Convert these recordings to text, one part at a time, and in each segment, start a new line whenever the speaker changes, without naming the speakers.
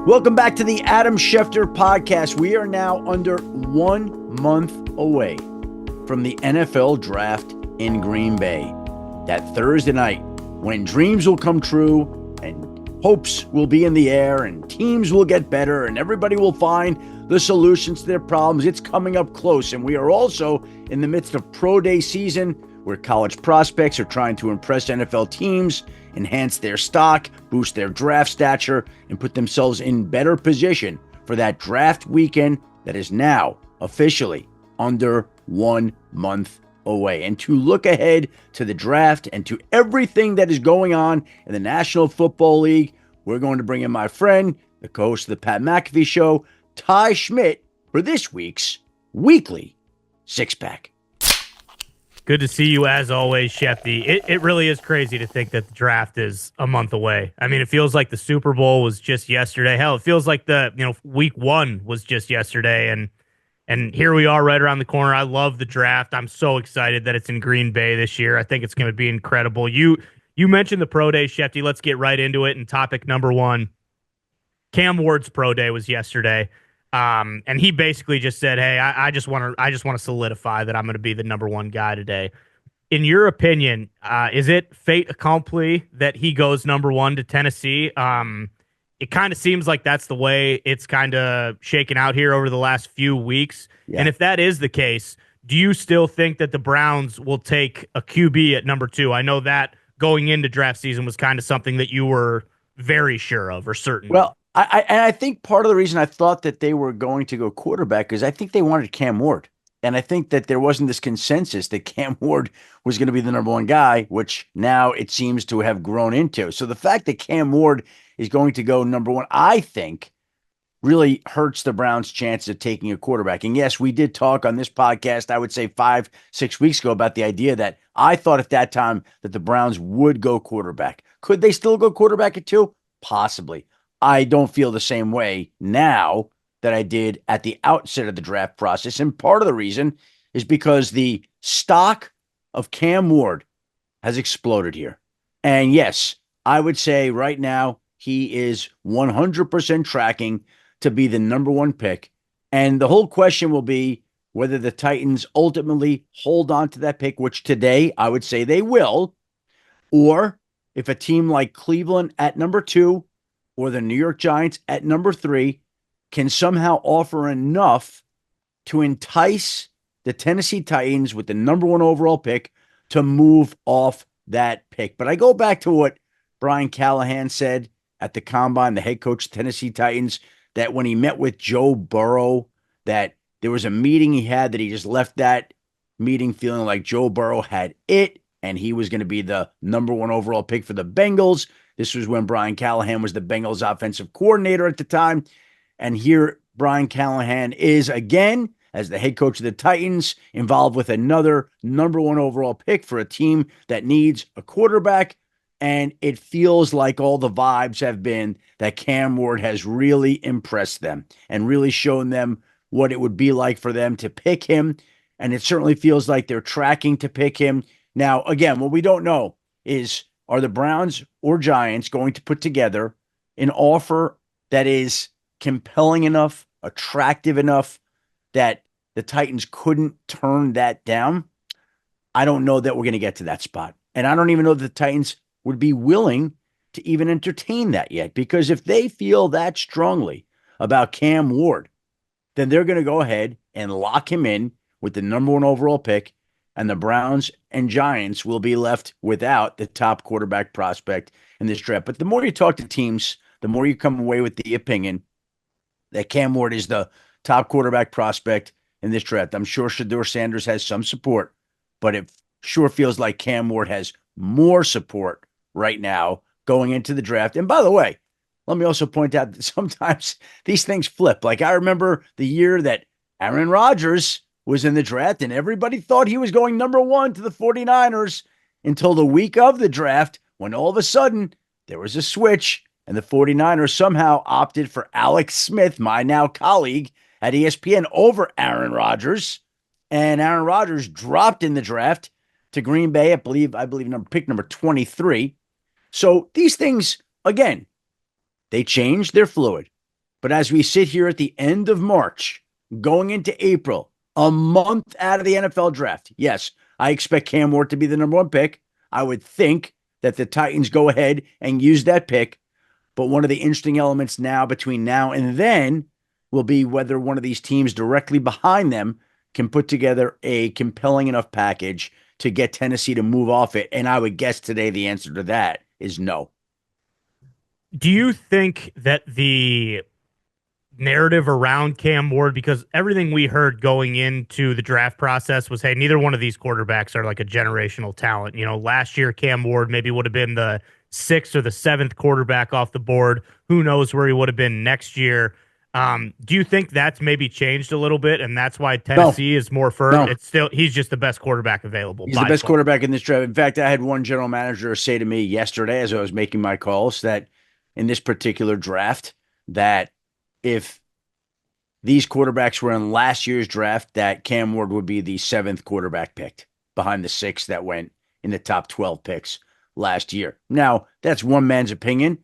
Welcome back to the Adam Schefter podcast. We are now under 1 month away from the NFL draft in Green Bay. That Thursday night when dreams will come true and hopes will be in the air and teams will get better and everybody will find the solutions to their problems. It's coming up close, and we are also in the midst of pro day season where college prospects are trying to impress NFL teams, enhance their stock, boost their draft stature, and put themselves in better position for that draft weekend that is now officially under 1 month away. And to look ahead to the draft and to everything that is going on in the National Football League, we're going to bring in my friend, the co-host of the Pat McAfee Show, Ty Schmit, for this week's Weekly Six-Pack.
Good to see you as always, Schefty. It really is crazy to think that the draft is a month away. I mean, it feels like the Super Bowl was just yesterday. Hell, it feels like week one was just yesterday, and here we are right around the corner. I love the draft. I'm so excited that it's in Green Bay this year. I think it's going to be incredible. You mentioned the pro day, Schefty. Let's get right into it. And topic number one, Cam Ward's pro day was yesterday. And he basically just said, "Hey, I just want to solidify that I'm going to be the number one guy today." In your opinion, is it fait accompli that he goes number one to Tennessee? It kind of seems like that's the way it's kind of shaken out here over the last few weeks. Yeah. And if that is the case, do you still think that the Browns will take a QB at number two? I know that going into draft season was kind of something that you were very sure of or certain.
Well, I think part of the reason I thought that they were going to go quarterback is I think they wanted Cam Ward. And I think that there wasn't this consensus that Cam Ward was going to be the number one guy, which now it seems to have grown into. So the fact that Cam Ward is going to go number one, I think, really hurts the Browns' chances of taking a quarterback. And yes, we did talk on this podcast, I would say 5-6 weeks ago, about the idea that I thought at that time that the Browns would go quarterback. Could they still go quarterback at two? Possibly. I don't feel the same way now that I did at the outset of the draft process. And part of the reason is because the stock of Cam Ward has exploded here. And yes, I would say right now he is 100% tracking to be the number one pick. And the whole question will be whether the Titans ultimately hold on to that pick, which today I would say they will, or if a team like Cleveland at number two or the New York Giants at number three can somehow offer enough to entice the Tennessee Titans with the number one overall pick to move off that pick. But I go back to what Brian Callahan said at the Combine, the head coach of the Tennessee Titans, that when he met with Joe Burrow, that there was a meeting he had that he just left that meeting feeling like Joe Burrow had it and he was going to be the number one overall pick for the Bengals. This was when Brian Callahan was the Bengals offensive coordinator at the time. And here Brian Callahan is again as the head coach of the Titans, involved with another number one overall pick for a team that needs a quarterback. And it feels like all the vibes have been that Cam Ward has really impressed them and really shown them what it would be like for them to pick him. And it certainly feels like they're tracking to pick him. Now, again, what we don't know is, are the Browns or Giants going to put together an offer that is compelling enough, attractive enough that the Titans couldn't turn that down? I don't know that we're going to get to that spot. And I don't even know that the Titans would be willing to even entertain that yet, because if they feel that strongly about Cam Ward, then they're going to go ahead and lock him in with the number one overall pick, and the Browns and Giants will be left without the top quarterback prospect in this draft. But the more you talk to teams, the more you come away with the opinion that Cam Ward is the top quarterback prospect in this draft. I'm sure Shedeur Sanders has some support, but it sure feels like Cam Ward has more support right now going into the draft. And by the way, let me also point out that sometimes these things flip. Like I remember the year that Aaron Rodgers was in the draft and everybody thought he was going number one to the 49ers until the week of the draft, when all of a sudden there was a switch and the 49ers somehow opted for Alex Smith, my now colleague at ESPN, over Aaron Rodgers. And Aaron Rodgers dropped in the draft to Green Bay, I believe pick number 23. So these things, again, they change, they're fluid. But as we sit here at the end of March, going into April, a month out of the NFL draft, yes, I expect Cam Ward to be the number one pick. I would think that the Titans go ahead and use that pick. But one of the interesting elements now between now and then will be whether one of these teams directly behind them can put together a compelling enough package to get Tennessee to move off it. And I would guess today the answer to that is no.
Do you think that the narrative around Cam Ward, because everything we heard going into the draft process was, hey, neither one of these quarterbacks are like a generational talent. Last year, Cam Ward maybe would have been the sixth or the seventh quarterback off the board. Who knows where he would have been next year? Do you think that's maybe changed a little bit, and that's why
No,
Tennessee is more firm?
no.
It's still he's just the best quarterback available.
He's the
By
best
far.
quarterback in this draft. In fact, I had one general manager say to me yesterday as I was making my calls that in this particular draft, that if these quarterbacks were in last year's draft, that Cam Ward would be the seventh quarterback picked behind the six that went in the top 12 picks last year. Now, that's one man's opinion,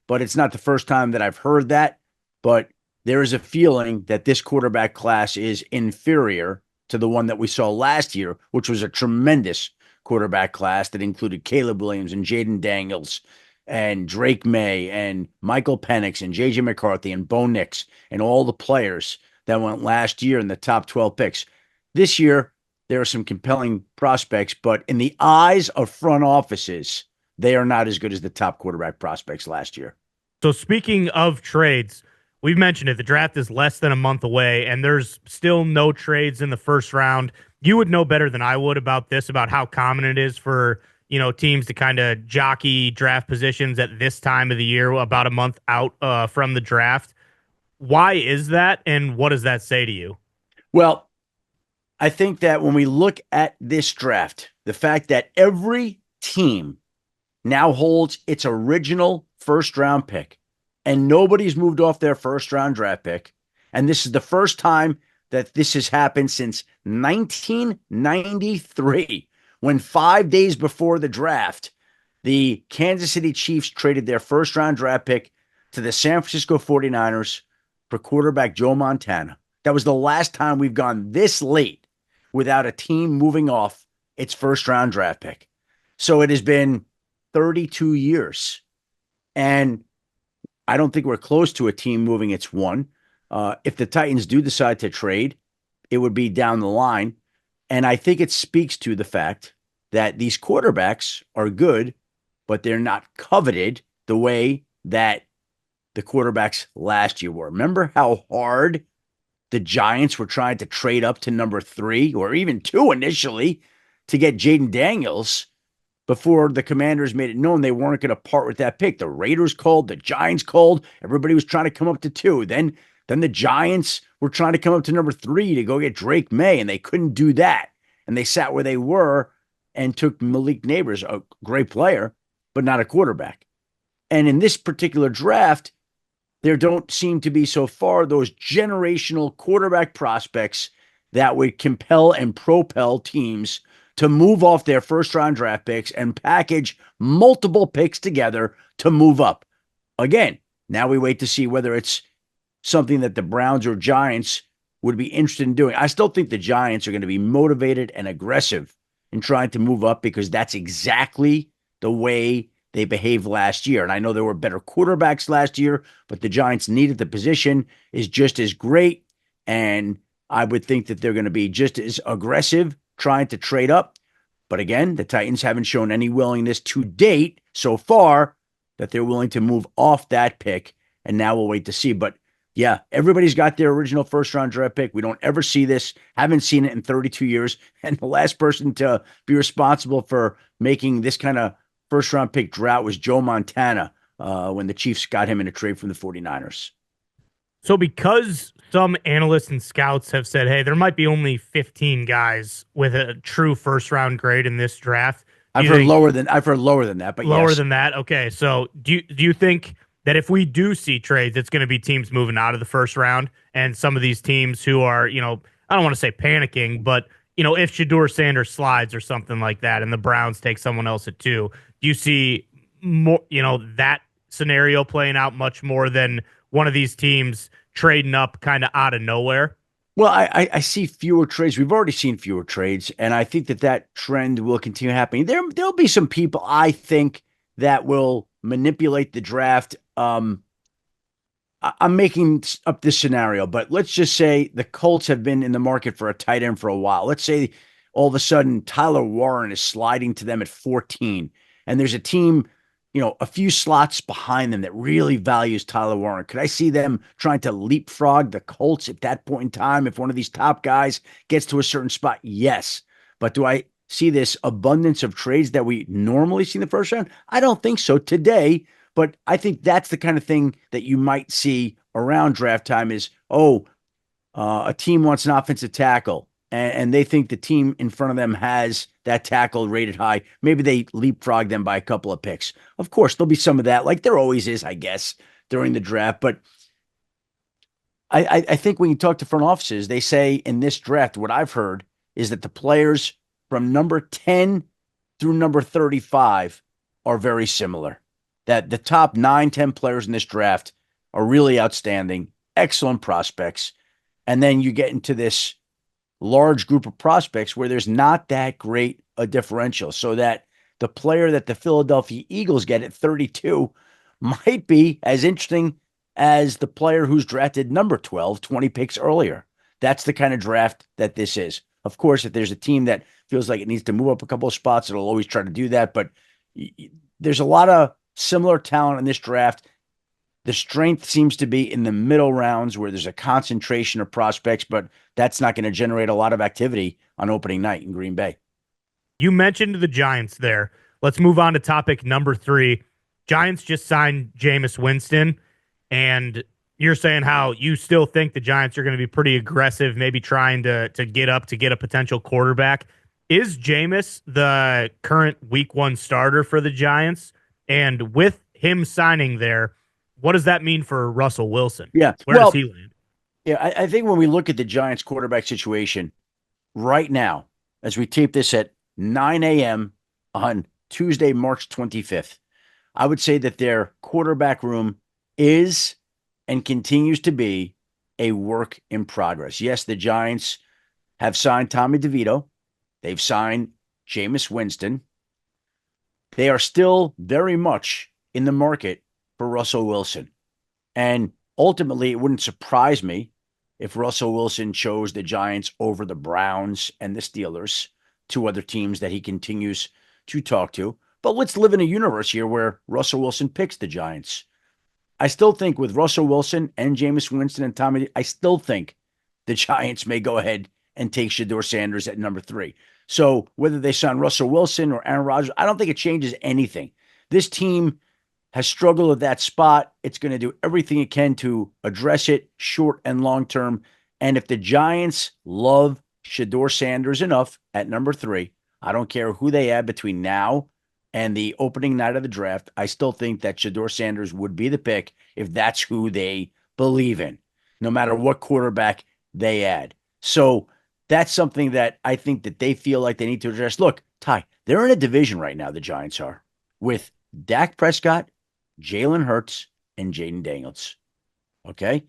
but it's not the first time that I've heard that. But there is a feeling that this quarterback class is inferior to the one that we saw last year, which was a tremendous quarterback class that included Caleb Williams and Jaden Daniels and Drake May and Michael Penix and J.J. McCarthy and Bo Nix and all the players that went last year in the top 12 picks. This year, there are some compelling prospects, but in the eyes of front offices, they are not as good as the top quarterback prospects last year.
So speaking of trades, we've mentioned it. The draft is less than a month away, and there's still no trades in the first round. You would know better than I would about this, about how common it is for teams to kind of jockey draft positions at this time of the year, about a month out from the draft. Why is that, and what does that say to you?
Well, I think that when we look at this draft, the fact that every team now holds its original first round pick and nobody's moved off their first round draft pick. And this is the first time that this has happened since 1993, when 5 days before the draft, the Kansas City Chiefs traded their first round draft pick to the San Francisco 49ers for quarterback Joe Montana. That was the last time we've gone this late without a team moving off its first round draft pick. So it has been 32 years. And I don't think we're close to a team moving its one. If the Titans do decide to trade, it would be down the line. And I think it speaks to the fact that these quarterbacks are good, but they're not coveted the way that the quarterbacks last year were. Remember how hard the Giants were trying to trade up to number 3 or even 2 initially to get Jaden Daniels before the Commanders made it known they weren't going to part with that pick. The Raiders called, the Giants called, everybody was trying to come up to 2. Then the Giants were trying to come up to number 3 to go get Drake May, and they couldn't do that. And they sat where they were and took Malik Neighbors, a great player, but not a quarterback. And in this particular draft, there don't seem to be so far those generational quarterback prospects that would compel and propel teams to move off their first-round draft picks and package multiple picks together to move up. Again, now we wait to see whether it's something that the Browns or Giants would be interested in doing. I still think the Giants are going to be motivated and aggressive in trying to move up because that's exactly the way they behaved last year. And I know there were better quarterbacks last year, but the Giants needed the position is just as great. And I would think that they're going to be just as aggressive trying to trade up. But again, the Titans haven't shown any willingness to date so far that they're willing to move off that pick. And now we'll wait to see. But yeah, everybody's got their original first-round draft pick. We don't ever see this. Haven't seen it in 32 years. And the last person to be responsible for making this kind of first-round pick drought was Joe Montana when the Chiefs got him in a trade from the 49ers.
So because some analysts and scouts have said, hey, there might be only 15 guys with a true first-round grade in this draft.
I've heard lower than that, but
lower
yes.
than that. Okay, so do you think that if we do see trades, it's going to be teams moving out of the first round, and some of these teams who are, I don't want to say panicking, but if Shedeur Sanders slides or something like that, and the Browns take someone else at 2, do you see more, that scenario playing out much more than one of these teams trading up kind of out of nowhere?
Well, I see fewer trades. We've already seen fewer trades, and I think that that trend will continue happening. There'll be some people I think that will manipulate the draft. I'm making up this scenario, but let's just say the Colts have been in the market for a tight end for a while. Let's say all of a sudden Tyler Warren is sliding to them at 14, and there's a team, a few slots behind them that really values Tyler Warren. Could I see them trying to leapfrog the Colts at that point in time if one of these top guys gets to a certain spot? Yes. But do I see this abundance of trades that we normally see in the first round? I don't think so today. But I think that's the kind of thing that you might see around draft time is, a team wants an offensive tackle and they think the team in front of them has that tackle rated high. Maybe they leapfrog them by a couple of picks. Of course, there'll be some of that, like there always is, I guess, during the draft. But I think when you talk to front offices, they say in this draft, what I've heard is that the players from number 10 through number 35 are very similar. That the top 9, 10 players in this draft are really outstanding, excellent prospects. And then you get into this large group of prospects where there's not that great a differential. So that the player that the Philadelphia Eagles get at 32 might be as interesting as the player who's drafted number 12, 20 picks earlier. That's the kind of draft that this is. Of course, if there's a team that feels like it needs to move up a couple of spots, it'll always try to do that. But there's a lot of similar talent in this draft. The strength seems to be in the middle rounds where there's a concentration of prospects, but that's not going to generate a lot of activity on opening night in Green Bay.
You mentioned the Giants there. Let's move on to topic number 3. Giants just signed Jameis Winston, and you're saying how you still think the Giants are going to be pretty aggressive, maybe trying to get up to get a potential quarterback. Is Jameis the current week 1 starter for the Giants? And with him signing there, what does that mean for Russell Wilson?
Yeah.
Where does he land?
Yeah, I think when we look at the Giants quarterback situation right now, as we tape this at 9 a.m. on Tuesday, March 25th, I would say that their quarterback room is and continues to be a work in progress. Yes, the Giants have signed Tommy DeVito. They've signed Jameis Winston. They are still very much in the market for Russell Wilson. And ultimately, it wouldn't surprise me if Russell Wilson chose the Giants over the Browns and the Steelers, 2 other teams that he continues to talk to. But let's live in a universe here where Russell Wilson picks the Giants. I still think with Russell Wilson and Jameis Winston and Tommy, I still think the Giants may go ahead and take Shedeur Sanders at number 3. So whether they sign Russell Wilson or Aaron Rodgers, I don't think it changes anything. This team has struggled at that spot. It's going to do everything it can to address it short and long term. And if the Giants love Shedeur Sanders enough at number 3, I don't care who they add between now and the opening night of the draft, I still think that Shedeur Sanders would be the pick if that's who they believe in, no matter what quarterback they add. So that's something that I think that they feel like they need to address. Look, Ty, they're in a division right now, the Giants are, with Dak Prescott, Jalen Hurts, and Jaden Daniels. Okay?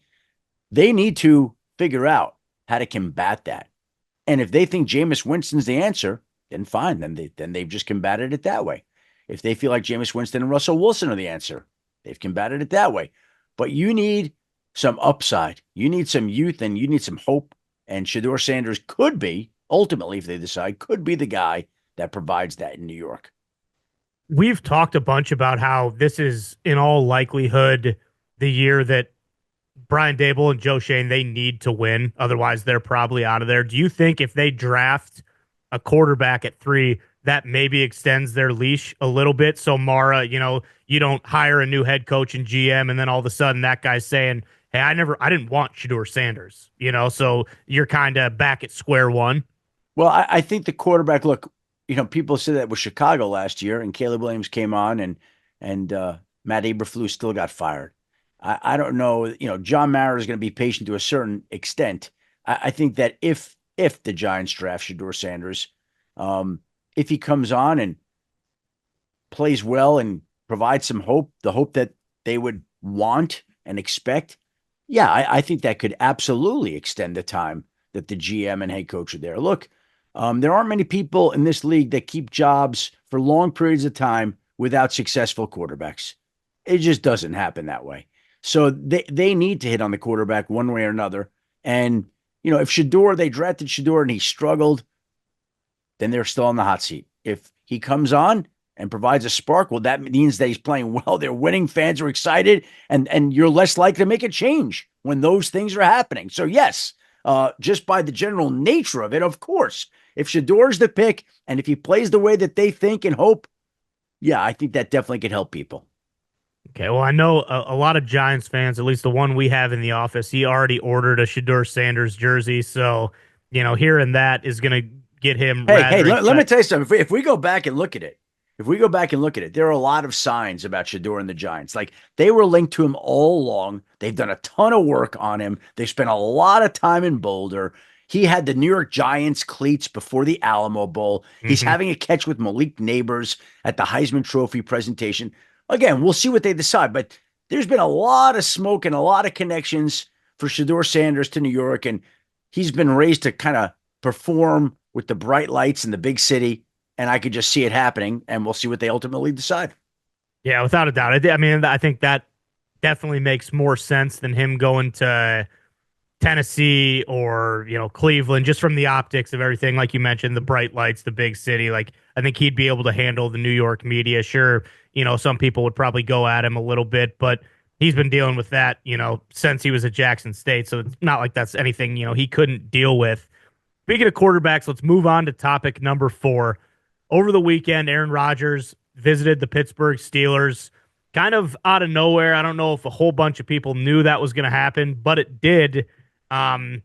They need to figure out how to combat that. And if they think Jameis Winston's the answer, then fine. Then they've just combated it that way. If they feel like Jameis Winston and Russell Wilson are the answer, they've combated it that way. But you need some upside. You need some youth and you need some hope. And Shedeur Sanders could be, ultimately, if they decide, could be the guy that provides that in New York.
We've talked a bunch about how this is, in all likelihood, the year that Brian Dable and Joe Shane, they need to win. Otherwise, they're probably out of there. Do you think if they draft a quarterback at 3, that maybe extends their leash a little bit? So Mara, you don't hire a new head coach and GM, and then all of a sudden that guy's saying, hey, I didn't want Shedeur Sanders, so you're kind of back at square one.
Well, I think the quarterback, look, people said that with Chicago last year, and Caleb Williams came on, and Matt Eberflus still got fired. I don't know. John Mara is going to be patient to a certain extent. I think that if the Giants draft Shedeur Sanders, if he comes on and plays well and provides some hope, the hope that they would want and expect, yeah, I think that could absolutely extend the time that the GM and head coach are there. Look, there aren't many people in this league that keep jobs for long periods of time without successful quarterbacks. It just doesn't happen that way. So they need to hit on the quarterback one way or another. And, if they drafted Shador and he struggled, then they're still on the hot seat. If he comes on and provides a spark, well, that means that he's playing well. They're winning. Fans are excited, and you're less likely to make a change when those things are happening. So, yes, just by the general nature of it, of course, if Shador's the pick and if he plays the way that they think and hope, yeah, I think that definitely could help people.
Okay, well, I know a lot of Giants fans, at least the one we have in the office, he already ordered a Shador Sanders jersey. So, hearing that is going to get him
Hey,
rather
let me
excited.
tell you something. If we go back and look at it, there are a lot of signs about Shador and the Giants. Like they were linked to him all along. They've done a ton of work on him. They spent a lot of time in Boulder. He had the New York Giants cleats before the Alamo Bowl. He's
Hmm.
having a catch with Malik Neighbors at the Heisman Trophy presentation. Again, we'll see what they decide, but there's been a lot of smoke and a lot of connections for Shador Sanders to New York, and he's been raised to kind of perform with the bright lights in the big city, and I could just see it happening, and we'll see what they ultimately decide.
Yeah, without a doubt. I mean, I think that definitely makes more sense than him going to Tennessee or Cleveland, just from the optics of everything. Like you mentioned, the bright lights, the big city. Like I think he'd be able to handle the New York media. Sure, some people would probably go at him a little bit, but he's been dealing with that since he was at Jackson State. So it's not like that's anything he couldn't deal with. Speaking of quarterbacks, let's move on to topic number 4. Over the weekend, Aaron Rodgers visited the Pittsburgh Steelers kind of out of nowhere. I don't know if a whole bunch of people knew that was going to happen, but it did. Um,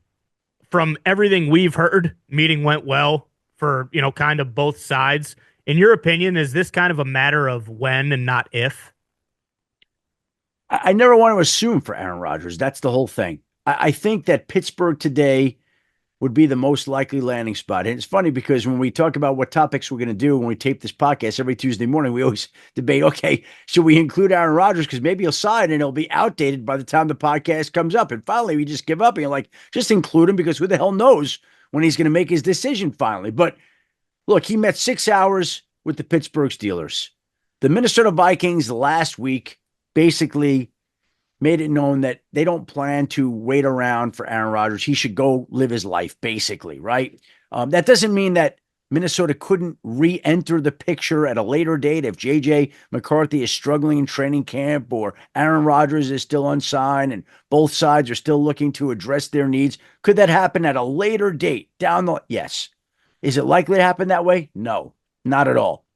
from everything we've heard, meeting went well for, kind of both sides. In your opinion, is this kind of a matter of when and not if?
I never want to assume for Aaron Rodgers. That's the whole thing. I think that Pittsburgh today would be the most likely landing spot. And it's funny because when we talk about what topics we're going to do when we tape this podcast every Tuesday morning, we always debate, okay, should we include Aaron Rodgers? Because maybe he'll sign and he'll be outdated by the time the podcast comes up. And finally, we just give up and you're like, just include him because who the hell knows when he's going to make his decision finally. But look, he met 6 hours with the Pittsburgh Steelers. The Minnesota Vikings last week basically made it known that they don't plan to wait around for Aaron Rodgers. He should go live his life, basically, right? That doesn't mean that Minnesota couldn't re-enter the picture at a later date if J.J. McCarthy is struggling in training camp or Aaron Rodgers is still unsigned and both sides are still looking to address their needs. Could that happen at a later date down the? Yes. Is it likely to happen that way? No, not at all.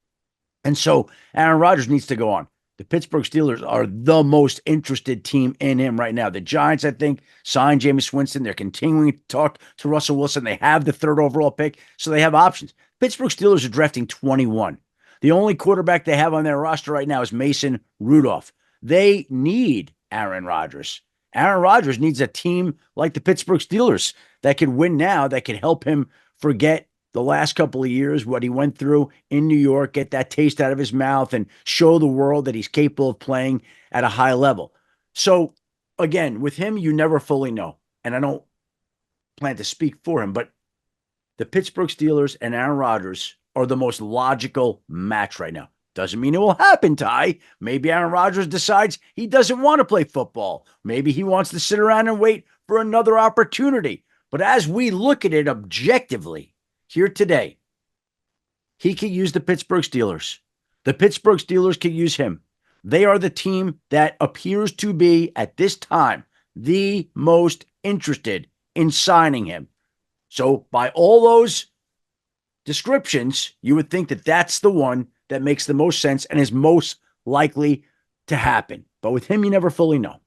And so Aaron Rodgers needs to go on. The Pittsburgh Steelers are the most interested team in him right now. The Giants, I think, signed Jameis Winston. They're continuing to talk to Russell Wilson. They have the 3rd overall pick, so they have options. Pittsburgh Steelers are drafting 21. The only quarterback they have on their roster right now is Mason Rudolph. They need Aaron Rodgers. Aaron Rodgers needs a team like the Pittsburgh Steelers that can win now, that can help him forget the last couple of years, what he went through in New York, get that taste out of his mouth and show the world that he's capable of playing at a high level. So again, with him, you never fully know. And I don't plan to speak for him, but the Pittsburgh Steelers and Aaron Rodgers are the most logical match right now. Doesn't mean it will happen, Ty. Maybe Aaron Rodgers decides he doesn't want to play football. Maybe he wants to sit around and wait for another opportunity. But as we look at it objectively, here today, he could use the Pittsburgh Steelers. The Pittsburgh Steelers could use him. They are the team that appears to be, at this time, the most interested in signing him. So by all those descriptions, you would think that that's the one that makes the most sense and is most likely to happen. But with him, you never fully know.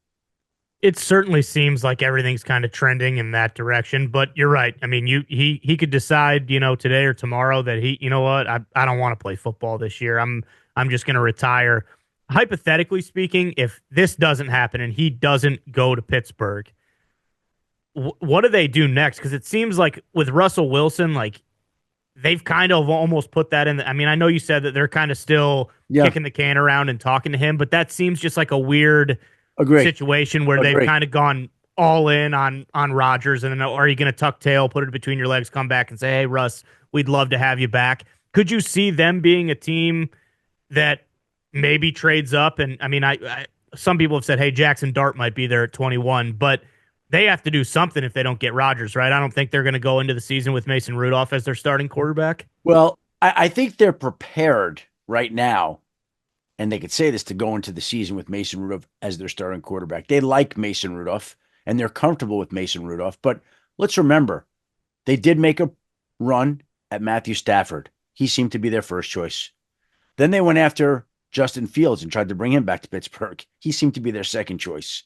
It certainly seems like everything's kind of trending in that direction, but you're right. I mean, he could decide, today or tomorrow that you know what, I don't want to play football this year. I'm just going to retire. Hypothetically speaking, if this doesn't happen and he doesn't go to Pittsburgh, what do they do next? Because it seems like with Russell Wilson, like they've kind of almost put that in. I mean, I know you said that they're kind of still
Yeah.
kicking the can around and talking to him, but that seems just like a weird
Agree.
situation where they've
Agree.
kind of gone all in on Rodgers, and then are you going to tuck tail, put it between your legs, come back and say, "Hey, Russ, we'd love to have you back"? Could you see them being a team that maybe trades up? And I mean, I some people have said, "Hey, Jackson Dart might be there at 21," but they have to do something if they don't get Rodgers, right? I don't think they're going to go into the season with Mason Rudolph as their starting quarterback.
Well, I think they're prepared right now, and they could say this to go into the season with Mason Rudolph as their starting quarterback. They like Mason Rudolph and they're comfortable with Mason Rudolph. But let's remember, they did make a run at Matthew Stafford. He seemed to be their first choice. Then they went after Justin Fields and tried to bring him back to Pittsburgh. He seemed to be their second choice.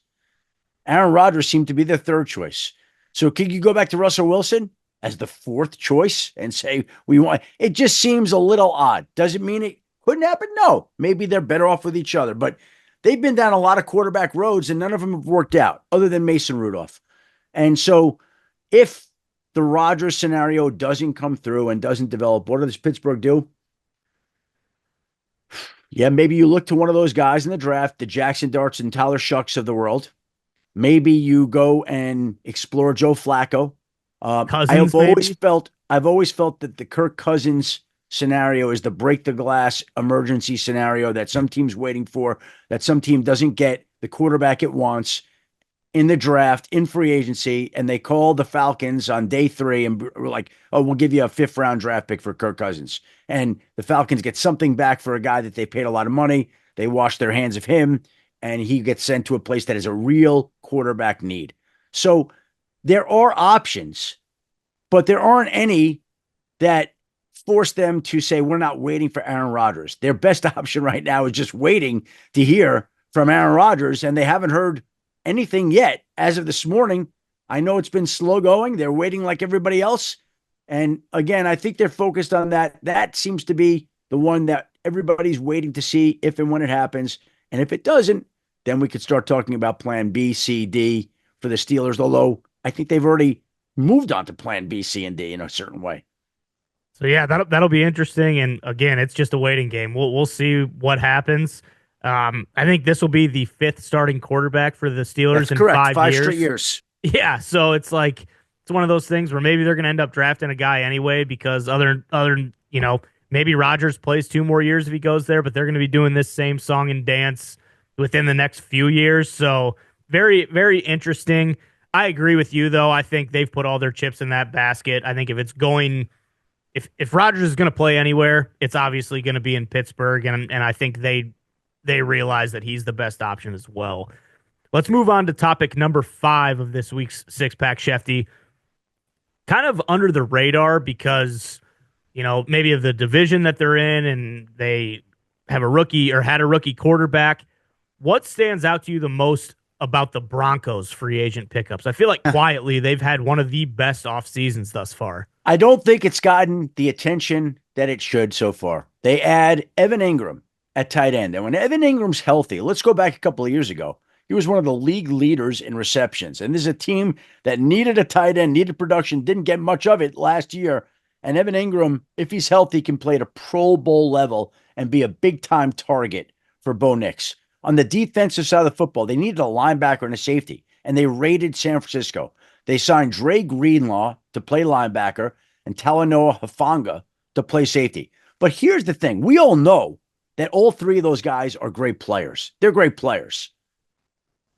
Aaron Rodgers seemed to be their third choice. So could you go back to Russell Wilson as the fourth choice and say we want? It just seems a little odd. Does it mean it couldn't happen? No. Maybe they're better off with each other, but they've been down a lot of quarterback roads and none of them have worked out other than Mason Rudolph. And so if the Rodgers scenario doesn't come through and doesn't develop, what does Pittsburgh do? Yeah, maybe you look to one of those guys in the draft, the Jackson Darts and Tyler Shucks of the world. Maybe you go and explore Joe Flacco.
Cousins, maybe.
I've always felt that the Kirk Cousins scenario is the break the glass emergency scenario that some team's waiting for, that some team doesn't get the quarterback it wants in the draft, in free agency, and they call the Falcons on day 3 and we're like, oh, we'll give you a 5th round draft pick for Kirk Cousins. And the Falcons get something back for a guy that they paid a lot of money. They wash their hands of him and he gets sent to a place that is a real quarterback need. So there are options, but there aren't any that force them to say, we're not waiting for Aaron Rodgers. Their best option right now is just waiting to hear from Aaron Rodgers, and they haven't heard anything yet. As of this morning, I know it's been slow going. They're waiting like everybody else. And again, I think they're focused on that. That seems to be the one that everybody's waiting to see if and when it happens. And if it doesn't, then we could start talking about plan B, C, D for the Steelers, although I think they've already moved on to plan B, C, and D in a certain way.
So yeah, that'll be interesting. And again, it's just a waiting game. We'll see what happens. I think this will be the 5th starting quarterback for the Steelers
That's
in
correct.
5
Straight
years.
years.
Yeah, so it's like it's one of those things where maybe they're going to end up drafting a guy anyway because maybe Rodgers plays 2 more years if he goes there, but they're going to be doing this same song and dance within the next few years. So very, very interesting. I agree with you though. I think they've put all their chips in that basket. I think if Rodgers is going to play anywhere, it's obviously going to be in Pittsburgh, and I think they realize that he's the best option as well. Let's move on to topic number 5 of this week's Six Pack, Shefty. Kind of under the radar because, maybe of the division that they're in and they have a rookie or had a rookie quarterback. What stands out to you the most about the Broncos free agent pickups? I feel like quietly they've had one of the best off seasons thus far.
I don't think it's gotten the attention that it should so far. They add Evan Ingram at tight end. And when Evan Ingram's healthy, let's go back a couple of years ago. He was one of the league leaders in receptions. And this is a team that needed a tight end, needed production, didn't get much of it last year. And Evan Ingram, if he's healthy, can play at a Pro Bowl level and be a big-time target for Bo Nix. On the defensive side of the football, they needed a linebacker and a safety, and they raided San Francisco. They signed Dre Greenlaw to play linebacker and Talanoa Hufanga to play safety. But here's the thing. We all know that all 3 of those guys are great players. They're great players.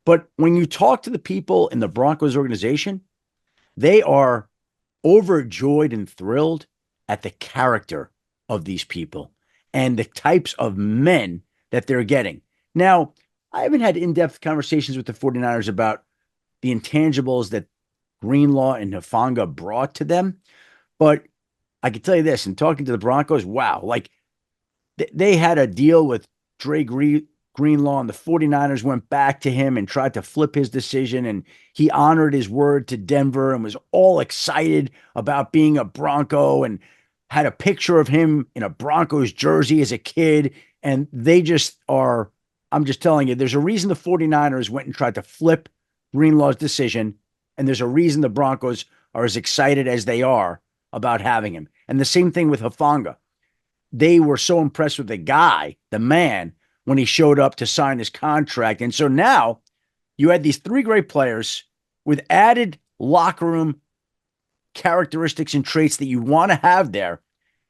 But when you talk to the people in the Broncos organization, they are overjoyed and thrilled at the character of these people and the types of men that they're getting. Now, I haven't had in-depth conversations with the 49ers about the intangibles that Greenlaw and Hufanga brought to them, but I can tell you this, in talking to the Broncos, wow, like they had a deal with Dre Greenlaw, and the 49ers went back to him and tried to flip his decision, and he honored his word to Denver and was all excited about being a Bronco and had a picture of him in a Broncos jersey as a kid, and they just are, I'm just telling you, there's a reason the 49ers went and tried to flip Greenlaw's decision, and there's a reason the Broncos are as excited as they are about having him. And the same thing with Hufanga. They were so impressed with the guy, the man, when he showed up to sign his contract. And so now You had these three great players with added locker room characteristics and traits that you want to have there.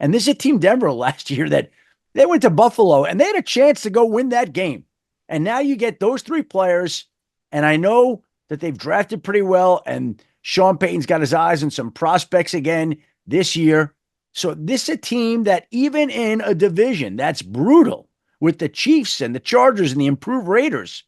And this is a team Denver last year that they went to Buffalo and they had a chance to go win that game. And now you get those three players. And I know that they've drafted pretty well. And Sean Payton's got his eyes on some prospects again this year. So this is a team that even in a division that's brutal with the Chiefs and the Chargers and the improved Raiders,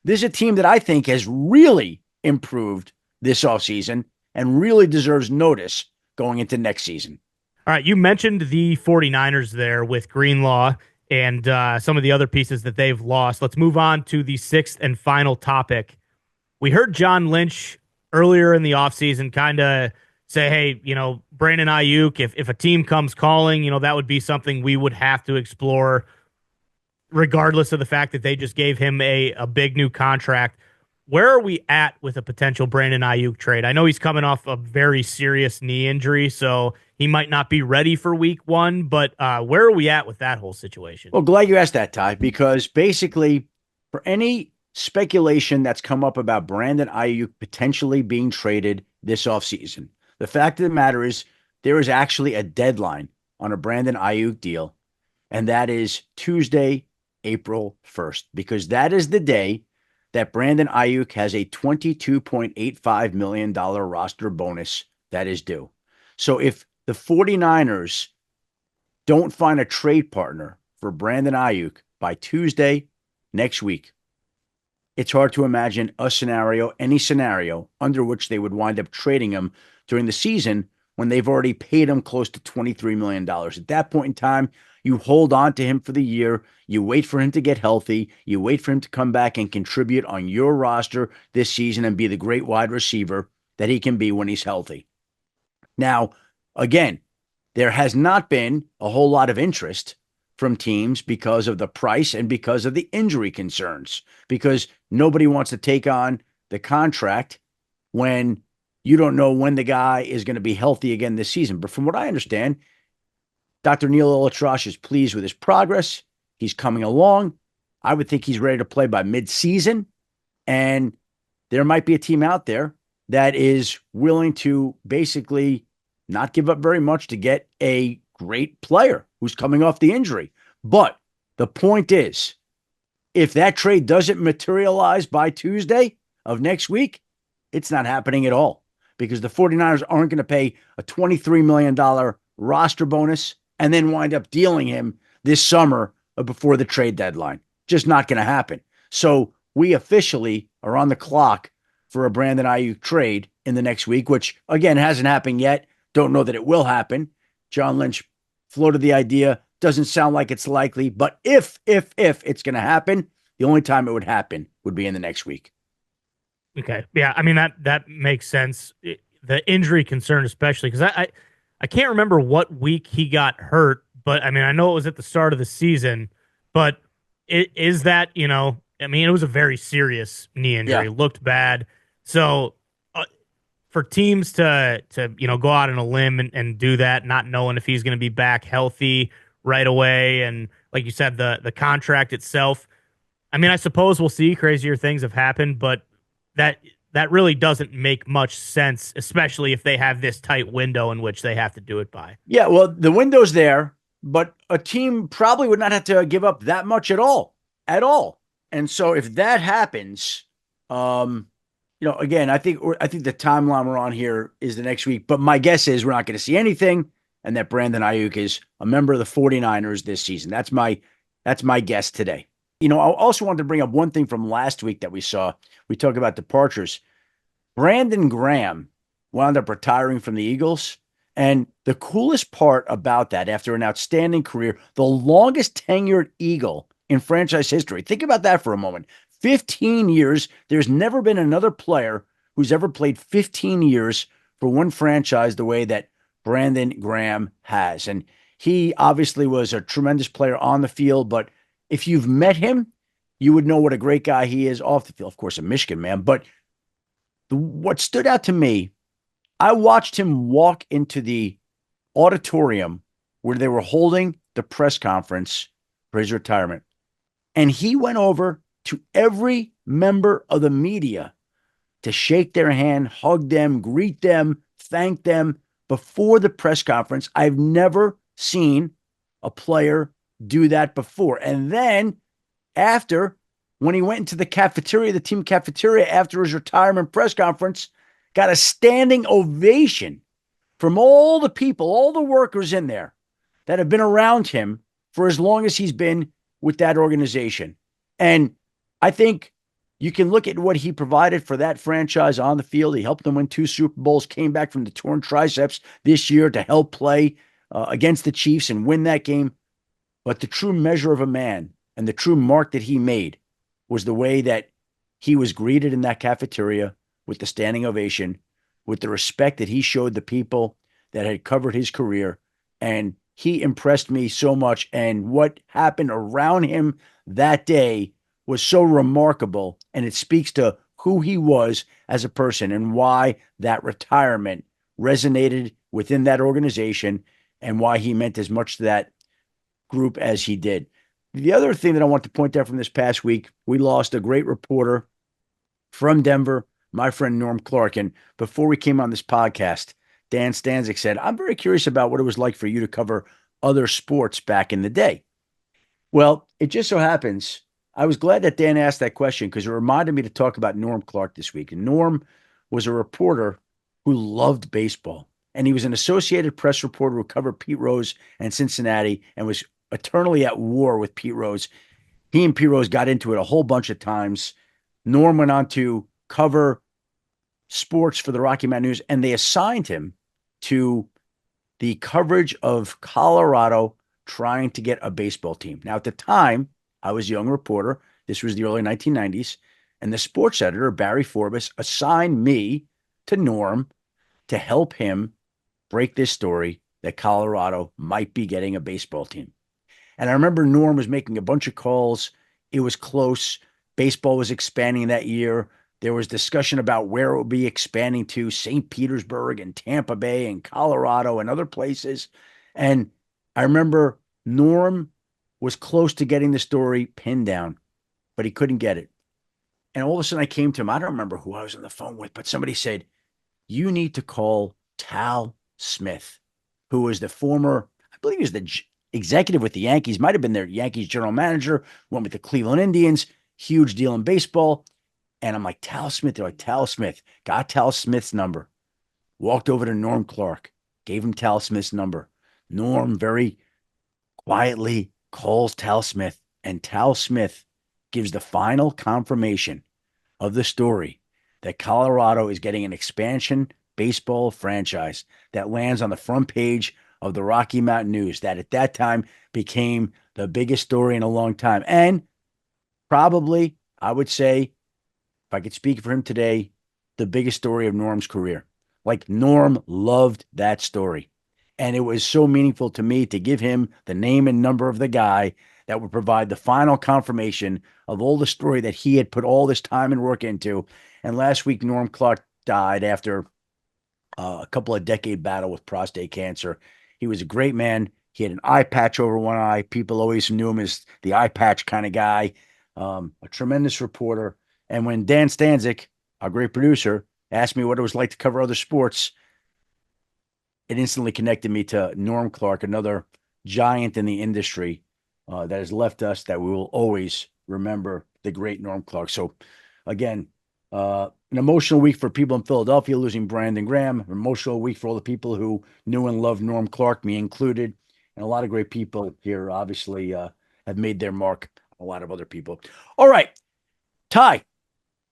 this is a team that I think has really improved this offseason and really deserves notice going into next season.
All right, you mentioned the 49ers there with Greenlaw and some of the other pieces that they've lost. Let's move on to the sixth and final topic. We heard John Lynch earlier in the offseason kind of say, hey, Brandon Aiyuk, if a team comes calling, that would be something we would have to explore regardless of the fact that they just gave him a big new contract. Where are we at with a potential Brandon Aiyuk trade? I know he's coming off a very serious knee injury, so he might not be ready for week one, but where are we at with that whole situation?
Well, glad you asked that, Ty, because basically for any speculation that's come up about Brandon Aiyuk potentially being traded this offseason, the fact of the matter is there is actually a deadline on a Brandon Aiyuk deal, and that is Tuesday, April 1st, because that is the day that Brandon Aiyuk has a $22.85 million roster bonus that is due. So if the 49ers don't find a trade partner for Brandon Aiyuk by Tuesday next week, it's hard to imagine any scenario under which they would wind up trading him during the season when they've already paid him close to $23 million. At that point in time, you hold on to him for the year. You wait for him to get healthy. You wait for him to come back and contribute on your roster this season and be the great wide receiver that he can be when he's healthy. Now, again, there has not been a whole lot of interest from teams because of the price and because of the injury concerns, because nobody wants to take on the contract when you don't know when the guy is going to be healthy again this season. But from what I understand, Dr. Neil Olatrash is pleased with his progress. He's coming along. I would think he's ready to play by mid-season. And there might be a team out there that is willing to basically not give up very much to get a great player who's coming off the injury. But the point is, if that trade doesn't materialize by Tuesday of next week, it's not happening at all, because the 49ers aren't going to pay a $23 million roster bonus and then wind up dealing him this summer before the trade deadline. Just not going to happen. So we officially are on the clock for a Brandon Aiyuk trade in the next week, which, again, hasn't happened yet. Don't know that it will happen. John Lynch floated the idea. Doesn't sound like it's likely, but if it's going to happen, the only time it would happen would be in the next week.
Okay. Yeah, I mean, that makes sense. The injury concern, especially, because I can't remember what week he got hurt, but I mean, I know it was at the start of the season, but is that, I mean, it was a very serious knee injury.
Yeah.
Looked bad. So for teams to go out on a limb and do that, not knowing if he's going to be back healthy right away, and like you said, the contract itself, I mean, I suppose we'll see crazier things have happened, but that really doesn't make much sense, especially if they have this tight window in which they have to do it by.
Yeah, well, the window's there, but a team probably would not have to give up that much at all. And so if that happens, again, I think the timeline we're on here is the next week, but my guess is we're not going to see anything, and that Brandon Aiyuk is a member of the 49ers this season. That's my guess today. I also wanted to bring up one thing from last week that we saw. We talk about departures. Brandon Graham wound up retiring from the Eagles. And the coolest part about that, after an outstanding career, the longest tenured Eagle in franchise history. Think about that for a moment. 15 years. There's never been another player who's ever played 15 years for one franchise the way that Brandon Graham has. And he obviously was a tremendous player on the field, but if you've met him, you would know what a great guy he is off the field. Of course, a Michigan man. But what stood out to me, I watched him walk into the auditorium where they were holding the press conference for his retirement. And he went over to every member of the media to shake their hand, hug them, greet them, thank them before the press conference. I've never seen a player do that before. And then after, when he went into the cafeteria, the team cafeteria after his retirement press conference, got a standing ovation from all the people, all the workers in there that have been around him for as long as he's been with that organization. And I think you can look at what he provided for that franchise on the field. He helped them win 2 Super Bowls, came back from the torn triceps this year to help play against the Chiefs and win that game. But the true measure of a man and the true mark that he made was the way that he was greeted in that cafeteria with the standing ovation, with the respect that he showed the people that had covered his career. And he impressed me so much. And what happened around him that day was so remarkable. And it speaks to who he was as a person and why that retirement resonated within that organization and why he meant as much to that group as he did. The other thing that I want to point out from this past week, we lost a great reporter from Denver, my friend Norm Clark. And before we came on this podcast, Dan Stanzik said, I'm very curious about what it was like for you to cover other sports back in the day. Well, it just so happens, I was glad that Dan asked that question because it reminded me to talk about Norm Clark this week. And Norm was a reporter who loved baseball. And he was an Associated Press reporter who covered Pete Rose and Cincinnati and was eternally at war with Pete Rose. He and Pete Rose got into it a whole bunch of times. Norm went on to cover sports for the Rocky Mountain News, and they assigned him to the coverage of Colorado trying to get a baseball team. Now, at the time, I was a young reporter. This was the early 1990s. And the sports editor, Barry Forbes, assigned me to Norm to help him break this story that Colorado might be getting a baseball team. And I remember Norm was making a bunch of calls. It was close. Baseball was expanding that year. There was discussion about where it would be expanding to, St. Petersburg and Tampa Bay and Colorado and other places. And I remember Norm was close to getting the story pinned down, but he couldn't get it. And all of a sudden I came to him. I don't remember who I was on the phone with, but somebody said, you need to call Tal Smith, who was the former, I believe he was the executive with the Yankees, might have been their Yankees general manager, went with the Cleveland Indians, huge deal in baseball. And I'm like, Tal Smith. They're like, Tal Smith. Got Tal Smith's number. Walked over to Norm Clark. Gave him Tal Smith's number. Norm very quietly calls Tal Smith. And Tal Smith gives the final confirmation of the story that Colorado is getting an expansion baseball franchise that lands on the front page of the Rocky Mountain News. That at that time became the biggest story in a long time. And probably, I would say, if I could speak for him today, the biggest story of Norm's career. Like, Norm loved that story. And it was so meaningful to me to give him the name and number of the guy that would provide the final confirmation of all the story that he had put all this time and work into. And last week, Norm Clark died after a couple of decade battle with prostate cancer. He was a great man. He had an eye patch over one eye. People always knew him as the eye patch kind of guy. A tremendous reporter. And when Dan Stanzik, our great producer, asked me what it was like to cover other sports, it instantly connected me to Norm Clark, another giant in the industry that has left us, that we will always remember the great Norm Clark. So, again, an emotional week for people in Philadelphia losing Brandon Graham, an emotional week for all the people who knew and loved Norm Clark, me included, and a lot of great people here obviously have made their mark on a lot of other people. All right, Ty,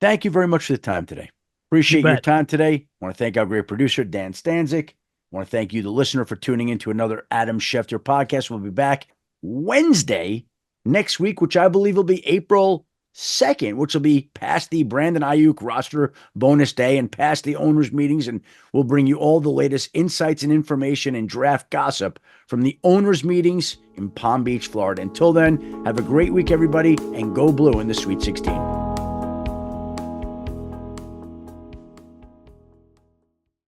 thank you very much for the time today. Appreciate your time today. I want to thank our great producer, Dan Stanzik. I want to thank you, the listener, for tuning into another Adam Schefter podcast. We'll be back Wednesday next week, which I believe will be April 2nd, which will be past the Brandon Aiyuk roster bonus day and past the owners' meetings. And we'll bring you all the latest insights and information and draft gossip from the owners' meetings in Palm Beach, Florida. Until then, have a great week, everybody, and go blue in the Sweet 16.